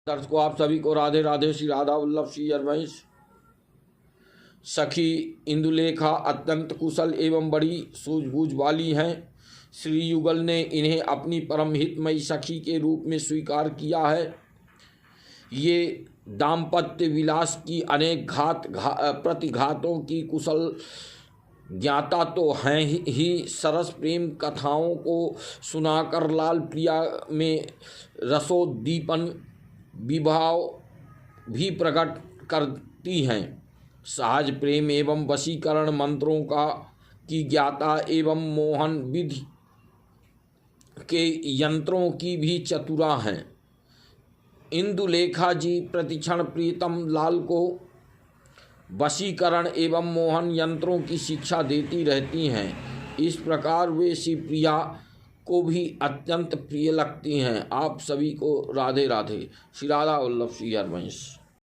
दर्शकों, आप सभी को राधे राधे। श्री राधा वल्लभ श्री हरवंश। सखी इंदुलेखा अत्यंत कुशल एवं बड़ी सूझबूझ वाली हैं। श्री युगल ने इन्हें अपनी परम हितमयी सखी के रूप में स्वीकार किया है। ये दाम्पत्य विलास की अनेक प्रतिघातों की कुशल ज्ञाता तो हैं ही, सरस प्रेम कथाओं को सुनाकर लाल प्रिया में रसोद्दीपन विभाव भी प्रकट करती हैं। सहज प्रेम एवं वशीकरण मंत्रों की ज्ञाता एवं मोहन विधि के यंत्रों की भी चतुरा हैं। इंदुलेखा जी प्रतिक्षण प्रीतम लाल को वशीकरण एवं मोहन यंत्रों की शिक्षा देती रहती हैं। इस प्रकार वे शिवप्रिया को भी अत्यंत प्रिय लगती हैं। आप सभी को राधे राधे। श्री राधा वल्लभ श्री हरवंश।